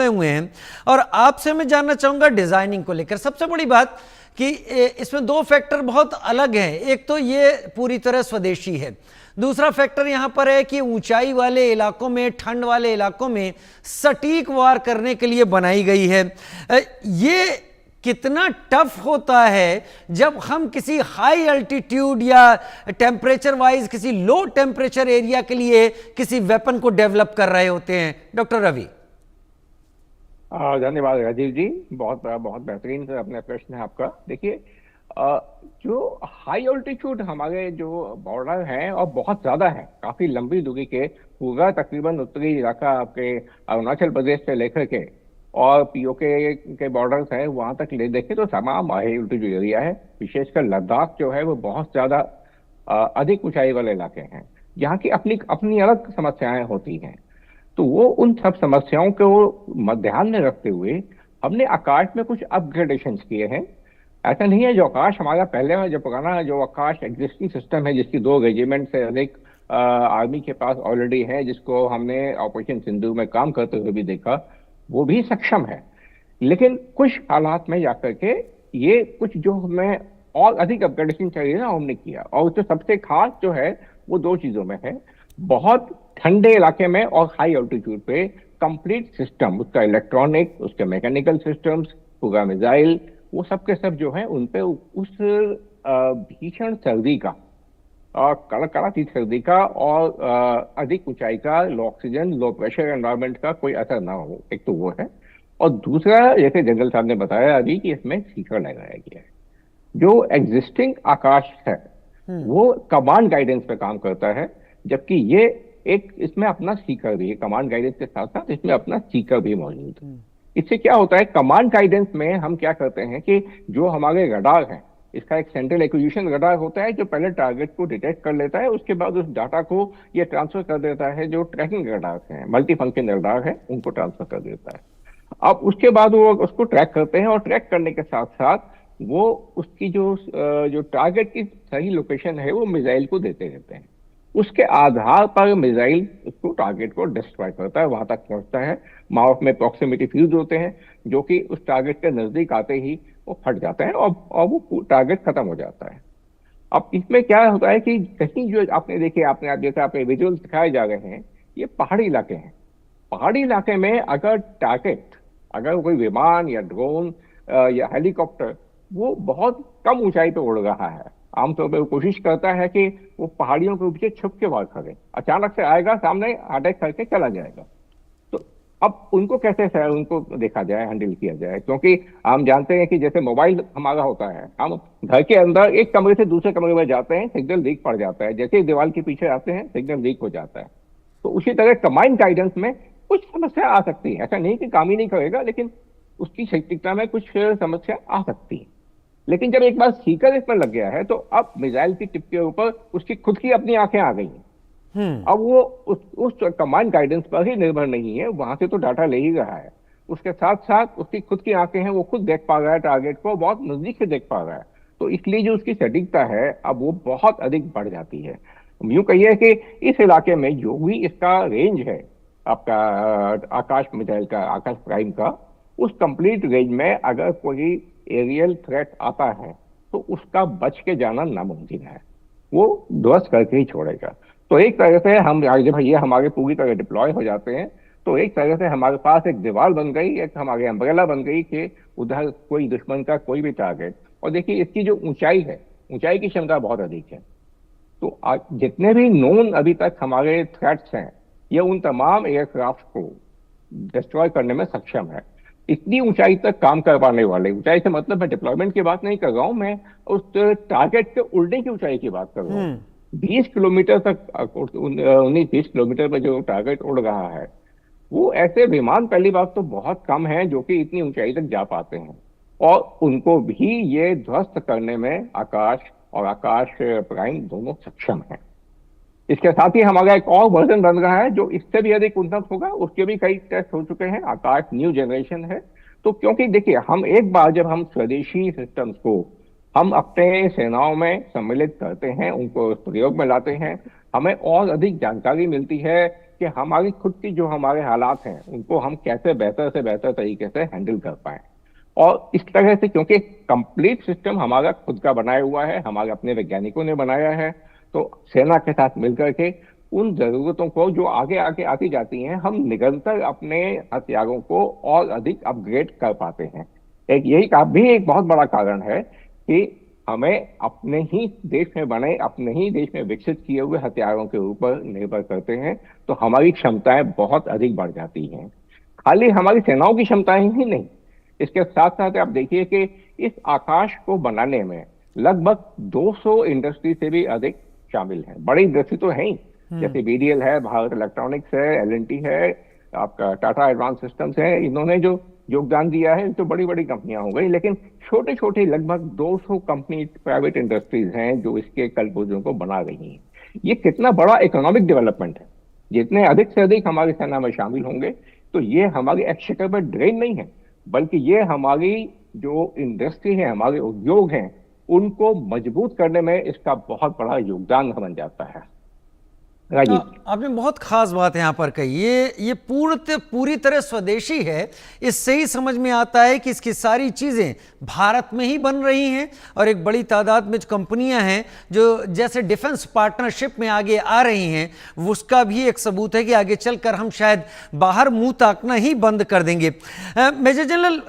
हुए हैं और आपसे मैं जानना चाहूंगा डिजाइनिंग को लेकर। सबसे बड़ी बात कि इसमें दो फैक्टर बहुत अलग हैं। एक तो ये पूरी तरह स्वदेशी है, दूसरा फैक्टर यहां पर है कि ऊंचाई वाले इलाकों में, ठंड वाले इलाकों में सटीक वार करने के लिए बनाई गई है। ये कितना टफ होता है जब हम किसी हाई अल्टीट्यूड या टेम्परेचर वाइज किसी लो टेम्परेचर एरिया के लिए किसी वेपन को डेवलप कर रहे होते हैं। डॉक्टर रवि। धन्यवाद राजीव जी, बहुत बेहतरीन से अपने प्रश्न है आपका। देखिए, जो हाई ऑल्टीट्यूड हमारे जो बॉर्डर हैं और बहुत ज्यादा है, काफी लंबी दूरी के, पूरा तकरीबन उत्तरी इलाका आपके अरुणाचल प्रदेश से लेकर के और पीओके के बॉर्डर्स हैं वहां तक ले देखें तो तमाम हाई ऑल्टीट्यूड एरिया है। विशेषकर लद्दाख जो है वो बहुत ज्यादा अधिक ऊंचाई वाले इलाके हैं, यहाँ की अपनी अपनी अलग समस्याएं होती हैं। तो वो उन सब समस्याओं को ध्यान में रखते हुए हमने आकाश में कुछ अपग्रेडेशन किए हैं। ऐसा नहीं है जो आकाश हमारा पहले जो पुराना जो आकाश एग्जिस्टिंग सिस्टम है, जिसकी 2 रेजिमेंट से अधिक आर्मी के पास ऑलरेडी है, जिसको हमने ऑपरेशन सिंधु में काम करते हुए भी देखा, वो भी सक्षम है। लेकिन कुछ हालात में जाकर के ये कुछ जो हमें और अधिक अपग्रेडेशन चाहिए ना, हमने किया। और जो सबसे खास जो है वो 2 चीजों में है। बहुत ठंडे इलाके में और हाई ऑल्टीट्यूड पे कंप्लीट सिस्टम, उसका इलेक्ट्रॉनिक, उसके मैकेनिकल सिस्टम्स, पूरा मिसाइल, वो सब के सब जो है उन पे उस भीषण सर्दी का और कड़ाकी सर्दी का और अधिक ऊंचाई का, लो ऑक्सीजन, लो प्रेशर एनवायरनमेंट का कोई असर ना हो। एक तो वो है। और दूसरा, जैसे जनरल साहब ने बताया अभी, कि इसमें सीकर लगाया गया है। जो एग्जिस्टिंग आकाश है वो कमांड गाइडेंस पे काम करता है, जबकि ये एक इसमें अपना सीकर भी है। कमांड गाइडेंस के साथ साथ इसमें अपना सीकर भी मौजूद है। इससे क्या होता है, कमांड गाइडेंस में हम क्या करते हैं कि जो हमारे रडार है, इसका एक सेंट्रल एक्विजिशन रडार होता है जो पहले टारगेट को डिटेक्ट कर लेता है, उसके बाद उस डाटा को ये ट्रांसफर कर देता है। जो ट्रैकिंग रडार हैं, मल्टी फंक्शन रडार है, उनको ट्रांसफर कर देता है। अब उसके बाद वो उसको ट्रैक करते हैं और ट्रैक करने के साथ साथ वो उसकी जो टारगेट की सही लोकेशन है वो मिसाइल को देते रहते हैं। उसके आधार पर मिसाइल उसको टारगेट को डिस्ट्रॉय करता है, वहां तक पहुंचता है। माउथ में प्रॉक्सिमिटी फ्यूज होते हैं जो कि उस टारगेट के नजदीक आते ही वो फट जाते हैं और वो टारगेट खत्म हो जाता है। अब इसमें क्या होता है कि कहीं जो आपने देखे, आप जैसे आपने विजुअल दिखाए जा रहे हैं, ये पहाड़ी इलाके हैं। पहाड़ी इलाके में अगर टारगेट, अगर कोई विमान या ड्रोन या हेलीकॉप्टर वो बहुत कम ऊंचाई पे उड़ रहा है, आमतौर पर वो कोशिश करता है कि वो पहाड़ियों के पीछे छुप के वार करे, अचानक से आएगा सामने, अटैक करके चला जाएगा। तो अब उनको कैसे उनको देखा जाए, हैंडल किया जाए, क्योंकि हम जानते हैं कि जैसे मोबाइल हमारा होता है, हम घर के अंदर एक कमरे से दूसरे कमरे में जाते हैं, सिग्नल लीक पड़ जाता है, जैसे ही दीवार के पीछे आते हैं सिग्नल लीक हो जाता है। तो उसी तरह कमांड गाइडेंस में कुछ समस्या आ सकती है। ऐसा नहीं कि काम ही नहीं करेगा, लेकिन उसकी सटीकता में कुछ समस्या आ सकती है। लेकिन जब एक बार सीकर इस पर लग गया है तो अब मिसाइल की टिप के ऊपर उसकी खुद की अपनी आंखें आ गई हैं। अब वो उस कमांड गाइडेंस पर ही निर्भर नहीं है, वहां से तो डाटा ले ही रहा है, उसके साथ साथ उसकी खुद की आंखें हैं, वो खुद देख पा रहा है, टारगेट को बहुत नजदीक से देख पा रहा है। तो इसलिए जो उसकी सटीकता है अब वो बहुत अधिक बढ़ जाती है। यूं कहिए कि इस इलाके में जो भी इसका रेंज है आपका आकाश मिसाइल का, आकाश प्राइम का, उस कंप्लीट रेंज में अगर कोई एरियल थ्रेट आता है तो उसका बच के जाना नामुमकिन है, वो ध्वस्त करके ही छोड़ेगा। तो एक तरह से हम जब ये हमारे पूरी तरह डिप्लॉय हो जाते हैं तो एक तरह से हमारे पास एक दीवार बन गई, एक हमारे अम्ब्रेला बन गई कि उधर कोई दुश्मन का कोई भी टारगेट। और देखिए इसकी जो ऊंचाई है, ऊंचाई की क्षमता बहुत अधिक है। तो जितने भी नोन अभी तक हमारे थ्रेट्स हैं, ये उन तमाम एयरक्राफ्ट को डिस्ट्रॉय करने में सक्षम है। इतनी ऊंचाई तक काम कर पाने वाले, ऊंचाई से मतलब मैं डिप्लॉयमेंट की बात नहीं कर रहा हूं, मैं उस टारगेट के उड़ने की ऊंचाई की बात कर रहा हूं। 20 किलोमीटर तक, 19-20 किलोमीटर पर जो टारगेट उड़ रहा है, वो ऐसे विमान पहली बात तो बहुत कम है जो कि इतनी ऊंचाई तक जा पाते हैं, और उनको भी ये ध्वस्त करने में आकाश और आकाश प्राइम दोनों सक्षम है। इसके साथ ही हमारा एक और वर्जन बन रहा है जो इससे भी अधिक उन्नत होगा, उसके भी कई टेस्ट हो चुके हैं, आकाश न्यू जनरेशन है। तो क्योंकि देखिए, हम एक बार जब हम स्वदेशी सिस्टम्स को हम अपने सेनाओं में सम्मिलित करते हैं, उनको प्रयोग में लाते हैं, हमें और अधिक जानकारी मिलती है कि हमारी खुद की जो हमारे हालात हैं उनको हम कैसे बेहतर से बेहतर तरीके से हैंडल कर पाए। और इस तरह से, क्योंकि कंप्लीट सिस्टम हमारा खुद का बनाया हुआ है, हमारे अपने वैज्ञानिकों ने बनाया है, तो सेना के साथ मिलकर के उन जरूरतों को जो आगे आगे आती जाती हैं, हम निरंतर अपने हथियारों को और अधिक अपग्रेड कर पाते हैं। एक यही का भी एक बहुत बड़ा कारण है कि हमें अपने ही देश में बने, अपने ही देश में विकसित किए हुए हथियारों के ऊपर निर्भर करते हैं, तो हमारी क्षमताएं बहुत अधिक बढ़ जाती हैं। खाली हमारी सेनाओं की क्षमताएं ही नहीं, इसके साथ साथ आप देखिए कि इस आकाश को बनाने में लगभग 200 इंडस्ट्री से भी अधिक शामिल हैं। बड़ी इंडस्ट्री तो है ही, जैसे बीडीएल है, भारत इलेक्ट्रॉनिक्स है, एलएनटी है, आपका टाटा एडवांस सिस्टम्स है। इन्होंने जो योगदान दिया है तो बड़ी बड़ी कंपनियां हो गई, लेकिन छोटे छोटे लगभग 200 कंपनी, प्राइवेट इंडस्ट्रीज हैं जो इसके कलपुर्जों को बना रही हैं। ये कितना बड़ा इकोनॉमिक डेवलपमेंट है। जितने अधिक से अधिक हमारी सेना में शामिल होंगे, तो ये हमारी एक्सचेकर पर ड्रेन नहीं है, बल्कि ये हमारी जो इंडस्ट्री है, हमारे उद्योग हैं, उनको मजबूत करने में इसका बहुत बड़ा योगदान बन जाता है। राजीव, आपने बहुत खास बात यहाँ पर कही। ये पूरी तरह स्वदेशी है। इससे ही समझ में आता है कि इसकी सारी चीज़ें भारत में ही बन रही हैं, और एक बड़ी तादाद में जो कंपनियां हैं जो जैसे डिफेंस पार्टनरशिप में आगे आ रही हैं, उसका भी एक सबूत है कि आगे चलकर हम शायद बाहर मुंह ताकना ही बंद कर देंगे। Major general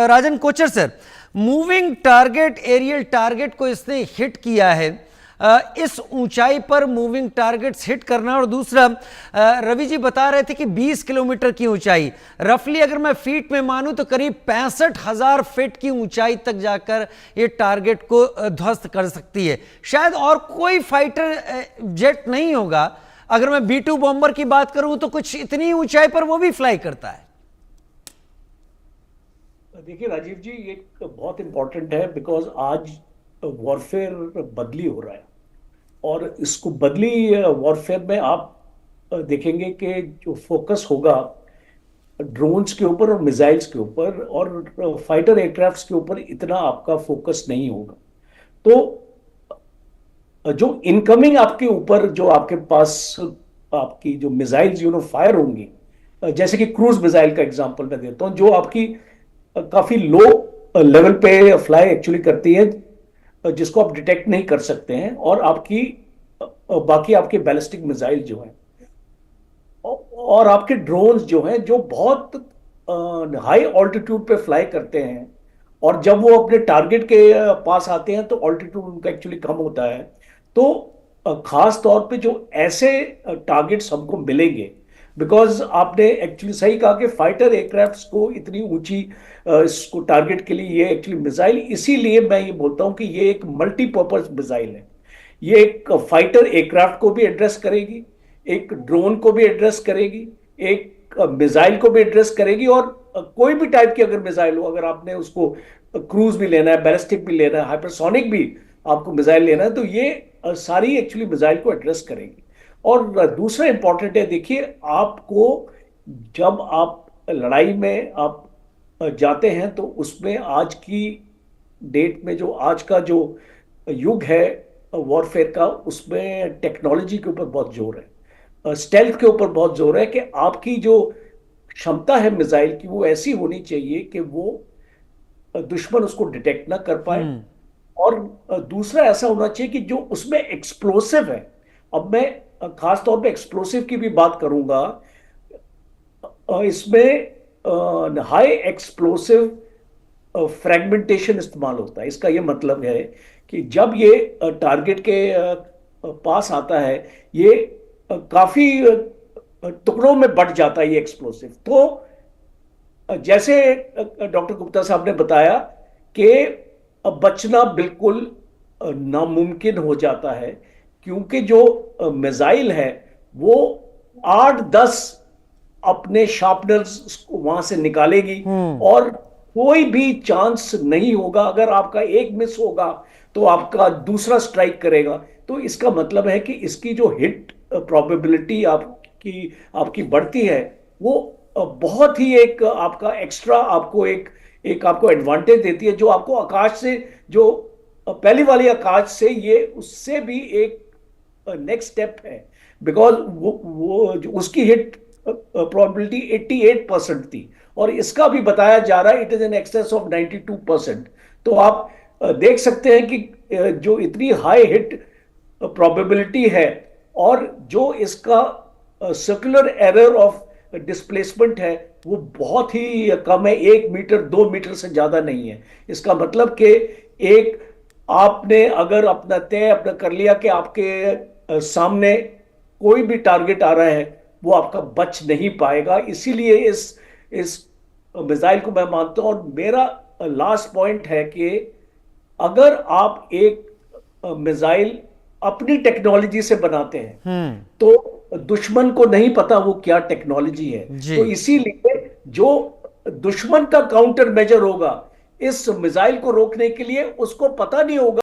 Rajan Kochhar sir, moving target, aerial target को इसने हिट किया है। इस ऊंचाई पर मूविंग टारगेट्स हिट करना, और दूसरा रवि जी बता रहे थे कि 20 किलोमीटर की ऊंचाई, रफली अगर मैं फीट में मानूं तो करीब 65,000 फीट की ऊंचाई तक जाकर ये टारगेट को ध्वस्त कर सकती है। शायद और कोई फाइटर जेट नहीं होगा। अगर मैं B-2 बॉम्बर की बात करूं तो कुछ इतनी ऊंचाई पर वो भी फ्लाई करता है। देखिए राजीव जी, ये बहुत इंपॉर्टेंट है, बिकॉज आज वॉरफेयर बदली हो रहा है, और इसको बदली वॉरफेयर में आप देखेंगे कि जो फोकस होगा ड्रोन्स के ऊपर और मिसाइल्स के ऊपर और फाइटर एयरक्राफ्ट्स के ऊपर इतना आपका फोकस नहीं होगा। तो जो इनकमिंग आपके ऊपर, जो आपके पास आपकी जो मिसाइल्स फायर होंगी, जैसे कि क्रूज मिसाइल का एग्जांपल मैं देता हूं, जो आपकी काफी लो लेवल पे फ्लाई एक्चुअली करती है, जिसको आप डिटेक्ट नहीं कर सकते हैं, और आपकी बाकी आपके बैलिस्टिक मिसाइल जो हैं और आपके ड्रोन्स जो हैं, जो बहुत हाई ऑल्टीट्यूड पे फ्लाई करते हैं, और जब वो अपने टारगेट के पास आते हैं तो ऑल्टीट्यूड उनका एक्चुअली कम होता है। तो खास तौर पे जो ऐसे टारगेट्स हमको मिलेंगे, बिकॉज आपने एक्चुअली सही कहा कि फाइटर एयरक्राफ्ट्स को इतनी ऊंची इसको टारगेट के लिए ये एक्चुअली मिसाइल, इसीलिए मैं ये बोलता हूं कि ये एक मल्टीपर्पज मिसाइल है। ये एक फाइटर एयरक्राफ्ट को भी एड्रेस करेगी, एक ड्रोन को भी एड्रेस करेगी, एक मिसाइल को भी एड्रेस करेगी, और कोई भी टाइप की अगर मिसाइल हो, अगर आपने उसको क्रूज भी लेना है, बैलिस्टिक भी लेना है, हाइपरसोनिक भी आपको मिसाइल लेना है, तो ये सारी एक्चुअली मिसाइल को एड्रेस करेगी। और दूसरा इंपॉर्टेंट है, देखिए आपको जब आप लड़ाई में आप जाते हैं तो उसमें आज की डेट में जो आज का जो युग है वॉरफेयर का, उसमें टेक्नोलॉजी के ऊपर बहुत जोर है, स्टेल्थ के ऊपर बहुत जोर है, कि आपकी जो क्षमता है मिसाइल की वो ऐसी होनी चाहिए कि वो दुश्मन उसको डिटेक्ट ना कर पाए, और दूसरा ऐसा होना चाहिए कि जो उसमें एक्सप्लोसिव है। अब मैं खास तौर पे एक्सप्लोसिव की भी बात करूंगा, इसमें हाई एक्सप्लोसिव फ्रेगमेंटेशन इस्तेमाल होता है। इसका यह मतलब है कि जब ये टारगेट के पास आता है, ये काफी टुकड़ों में बट जाता है ये एक्सप्लोसिव। तो जैसे डॉक्टर गुप्ता साहब ने बताया कि बचना बिल्कुल नामुमकिन हो जाता है, क्योंकि जो मिसाइल है वो 8-10 अपने शार्पनर्स वहां से निकालेगी, और कोई भी चांस नहीं होगा, अगर आपका एक मिस होगा तो आपका दूसरा स्ट्राइक करेगा। तो इसका मतलब है कि इसकी जो हिट प्रोबेबिलिटी आपकी बढ़ती है, वो बहुत ही एक आपका एक्स्ट्रा आपको एक आपको एडवांटेज देती है, जो आपको आकाश से, जो पहली वाली आकाश से, ये उससे भी एक नेक्स्ट स्टेप है। बिकॉज वो जो उसकी हिट प्रोबेबिलिटी 88% थी, और इसका भी बताया जा रहा है it is in excess of 92%। तो आप देख सकते हैं कि जो इतनी हाई हिट प्रोबेबिलिटी है, और जो इसका सर्कुलर एरर ऑफ डिस्प्लेसमेंट है वो बहुत ही कम है, 1 मीटर 2 मीटर से ज्यादा नहीं है। इसका मतलब कि एक आपने अगर अपना तय अपना कर लिया कि आपके सामने कोई भी टारगेट आ रहा है, वो आपका बच नहीं पाएगा। इसीलिए इस मिसाइल को मैं मानता हूं। और मेरा लास्ट पॉइंट है कि अगर आप एक मिसाइल अपनी टेक्नोलॉजी से बनाते हैं तो दुश्मन को नहीं पता वो क्या टेक्नोलॉजी है। जी। तो इसीलिए जो दुश्मन का काउंटर मेजर होगा इस मिसाइल को रोकने के लिए, उसको पता नहीं होगा